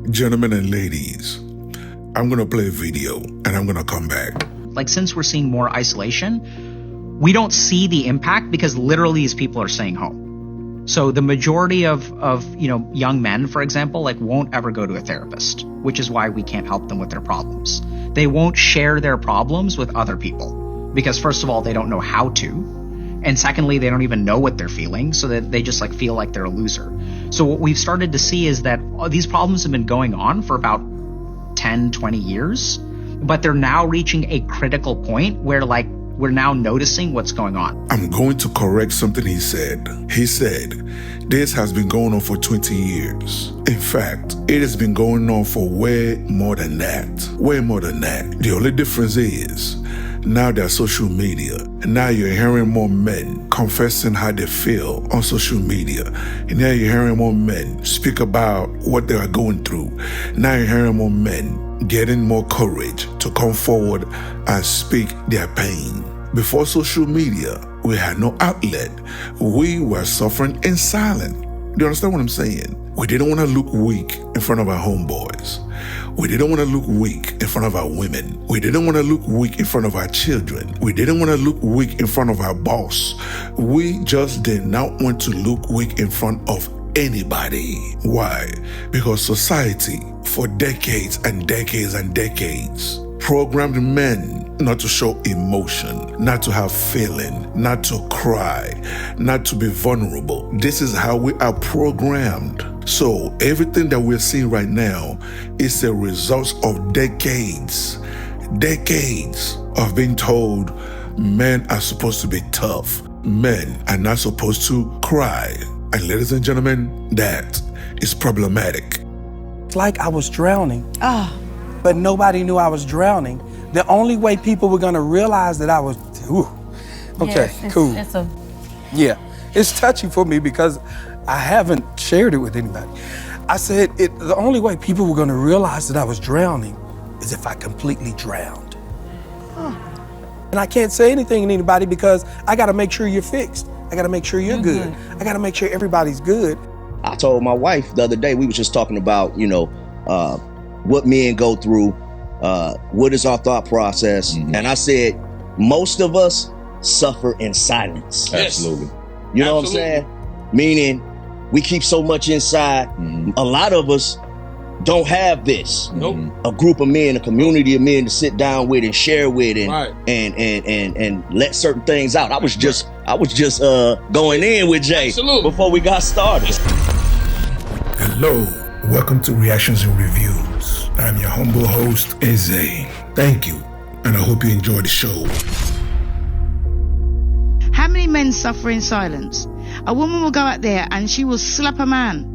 Gentlemen and ladies, I'm going to play a video and I'm going to come back. Like, since we're seeing more isolation, we don't see the impact because literally these people are staying home. So the majority of young men, for example, like won't ever go to a therapist, which is why we can't help them with their problems. They won't share their problems with other people because, first of all, they don't know how to. And secondly, they don't even know what they're feeling, so that they just feel like they're a loser. So what we've started to see is that these problems have been going on for about 10, 20 years, but they're now reaching a critical point where we're now noticing what's going on. I'm going to correct something he said. He said, this has been going on for 20 years. In fact, it has been going on for way more than that. Way more than that. The only difference is, now there's social media, and now you're hearing more men confessing how they feel on social media. And now you're hearing more men speak about what they are going through. Now you're hearing more men getting more courage to come forward and speak their pain. Before social media, we had no outlet. We were suffering in silence. Do you understand what I'm saying? We didn't want to look weak in front of our homeboys. We didn't want to look weak in front of our women. We didn't want to look weak in front of our children. We didn't want to look weak in front of our boss. We just did not want to look weak in front of anybody. Why? Because society, for decades and decades and decades, programmed men not to show emotion, not to have feeling, not to cry, not to be vulnerable. This is how we are programmed. So everything that we're seeing right now is a result of decades of being told men are supposed to be tough. Men are not supposed to cry. And ladies and gentlemen, that is problematic. It's like I was drowning, but nobody knew I was drowning. The only way people were gonna realize that I was, okay, yes, cool. Yeah, it's touchy for me because I haven't shared it with anybody. I said, the only way people were gonna realize that I was drowning is if I completely drowned. And I can't say anything to anybody because I gotta make sure you're fixed. I gotta make sure you're good. I gotta make sure everybody's good. I told my wife the other day, we were just talking about, what men go through, what is our thought process. And I said, most of us suffer in silence. Absolutely. You know what I'm saying? Meaning we keep so much inside. A lot of us don't have this. A group of men, a community of men to sit down with and share with and let certain things out. I was just going in with Jay before we got started. Hello, welcome to Reactions and Reviews. I'm your humble host, Eze. Thank you, and I hope you enjoy the show. How many men suffer in silence? A woman will go out there and she will slap a man.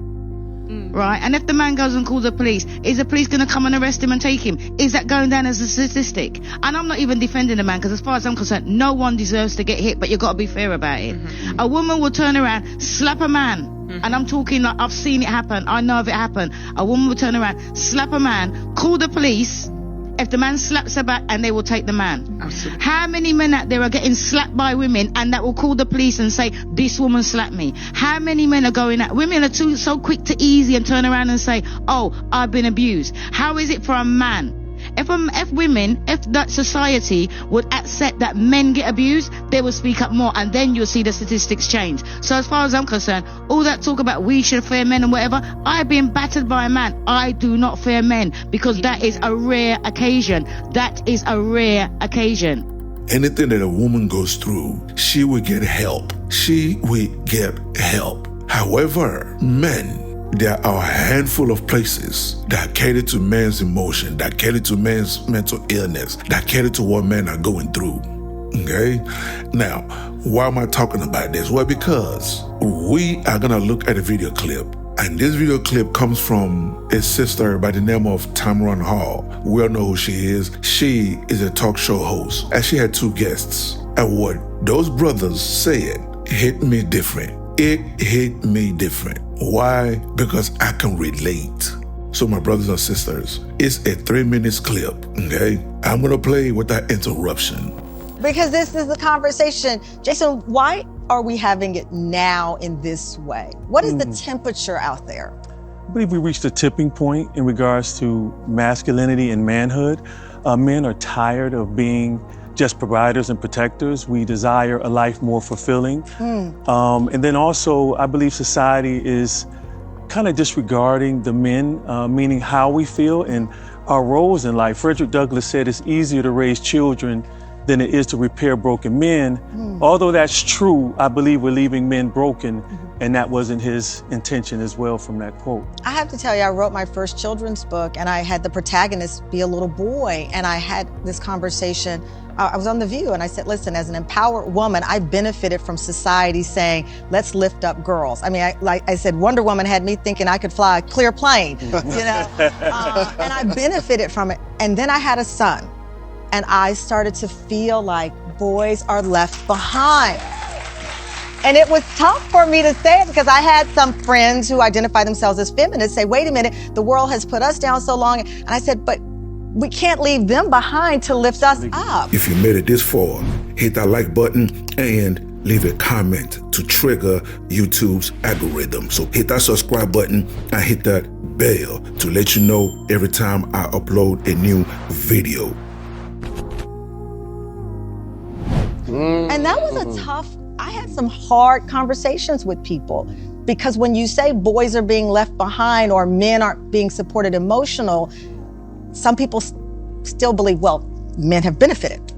Right? And if the man goes and calls the police, is the police going to come and arrest him and take him? Is that going down as a statistic? And I'm not even defending the man, because as far as I'm concerned, no one deserves to get hit, but you've got to be fair about it. A woman will turn around, slap a man. And I'm talking like I've seen it happen. I know if it happened. A woman will turn around, slap a man, call the police. If the man slaps her back, and they will take the man. Absolutely. How many men out there are getting slapped by women and that will call the police and say, this woman slapped me? How many men are going out? Women are so quick to easy and turn around and say, oh, I've been abused. How is it for a man? If that society would accept that men get abused, they will speak up more, and then you'll see the statistics change. So as far as I'm concerned, all that talk about we should fear men and whatever, I've been battered by a man. I do not fear men, because that is a rare occasion. That is a rare occasion. Anything that a woman goes through, she will get help. She will get help. However, men, there are a handful of places that cater to men's emotion, that cater to men's mental illness, that cater to what men are going through. Okay? Now, why am I talking about this? Well, because we are going to look at a video clip. And this video clip comes from a sister by the name of Tamron Hall. We all know who she is. She is a talk show host, and she had 2 guests. And what those brothers said hit me different. It hit me different. Why? Because I can relate. So my brothers and sisters, it's a 3-minute clip, okay? I'm gonna play without interruption. Because this is the conversation. Jason, why are we having it now in this way? What is the temperature out there? I believe we reached a tipping point in regards to masculinity and manhood. Men are tired of being just providers and protectors. We desire a life more fulfilling. And then also, I believe society is kind of disregarding the men, meaning how we feel and our roles in life. Frederick Douglass said it's easier to raise children than it is to repair broken men. Although that's true, I believe we're leaving men broken, and that wasn't his intention as well from that quote. I have to tell you, I wrote my first children's book, and I had the protagonist be a little boy, and I had this conversation. I was on The View, and I said, listen, as an empowered woman, I benefited from society saying, let's lift up girls. I mean, like I said, Wonder Woman had me thinking I could fly a clear plane, you know? And I benefited from it. And then I had a son, and I started to feel like boys are left behind. And it was tough for me to say it because I had some friends who identify themselves as feminists say, wait a minute, the world has put us down so long. And I said, but we can't leave them behind to lift us up. If you made it this far, hit that like button and leave a comment to trigger YouTube's algorithm. So hit that subscribe button and hit that bell to let you know every time I upload a new video. And that was a tough, I had some hard conversations with people because when you say boys are being left behind or men aren't being supported emotional, some people still believe, well, men have benefited.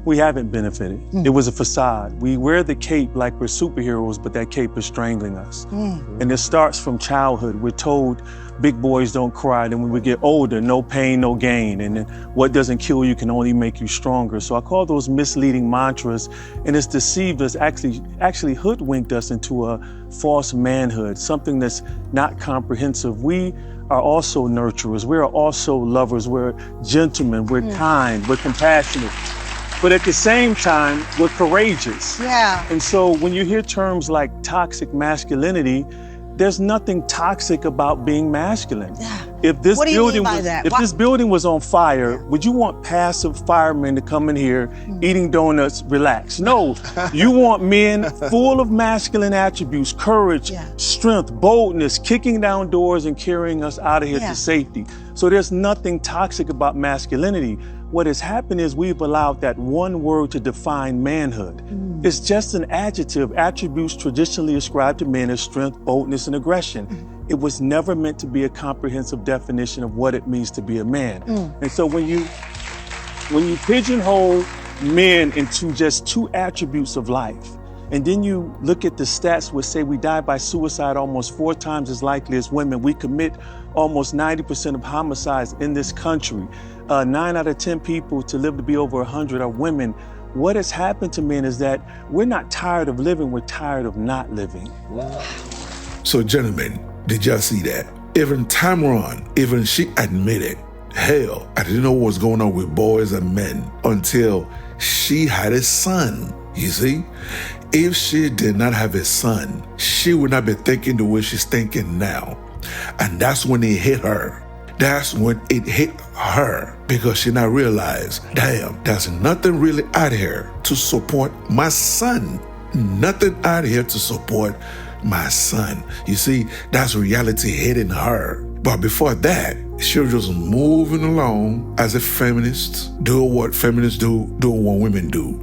We haven't benefited. It was a facade. We wear the cape like we're superheroes, but that cape is strangling us. And it starts from childhood. We're told big boys don't cry. Then when we get older, no pain, no gain. And then what doesn't kill you can only make you stronger. So I call those misleading mantras, and it's deceived us, actually hoodwinked us into a false manhood, something that's not comprehensive. We are also nurturers. We are also lovers. We're gentlemen. We're kind. We're compassionate. But at the same time, we're courageous. Yeah. And so when you hear terms like toxic masculinity, there's nothing toxic about being masculine. Yeah. If this What do you mean by that? If this building was on fire, would you want passive firemen to come in here eating donuts, relax? No, you want men full of masculine attributes, courage, strength, boldness, kicking down doors and carrying us out of here to safety. So there's nothing toxic about masculinity. What has happened is we've allowed that one word to define manhood. It's just an adjective, attributes traditionally ascribed to men as strength, boldness, and aggression. It was never meant to be a comprehensive definition of what it means to be a man. And so when you pigeonhole men into just two attributes of life, and then you look at the stats which say we die by suicide almost 4 times as likely as women. We commit almost 90% of homicides in this country. 9 out of 10 people to live to be over 100 are women. What has happened to men is that we're not tired of living, we're tired of not living. So gentlemen, did y'all see that? Even Tamron, even she admitted, hell, I didn't know what was going on with boys and men until she had a son. You see? If she did not have a son, she would not be thinking the way she's thinking now. And that's when it hit her. That's when it hit her because she now realized, damn, there's nothing really out here to support my son. Nothing out here to support my son. You see, that's reality hitting her. But before that, she was just moving along as a feminist, doing what feminists do, doing what women do,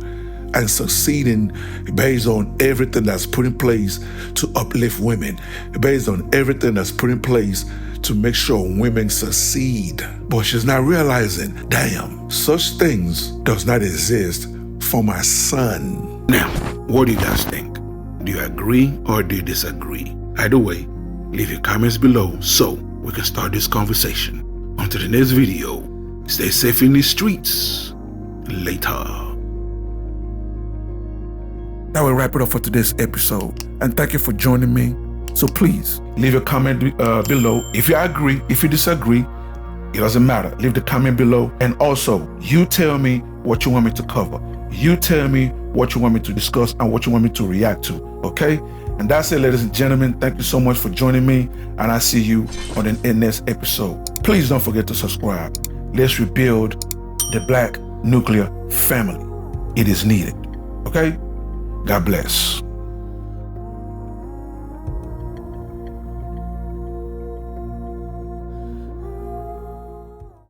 and succeeding based on everything that's put in place to uplift women, based on everything that's put in place to make sure women succeed. But she's not realizing, damn, such things does not exist for my son. Now, what do you guys think? Do you agree or do you disagree? Either way, leave your comments below so we can start this conversation. Until the next video, stay safe in the streets. Later. That will wrap it up for today's episode. And thank you for joining me. So please, leave a comment below. If you agree, if you disagree, it doesn't matter. Leave the comment below. And also, you tell me what you want me to cover. You tell me what you want me to discuss and what you want me to react to, okay? And that's it, ladies and gentlemen. Thank you so much for joining me, and I'll see you on the next episode. Please don't forget to subscribe. Let's rebuild the Black nuclear family. It is needed, okay? God bless.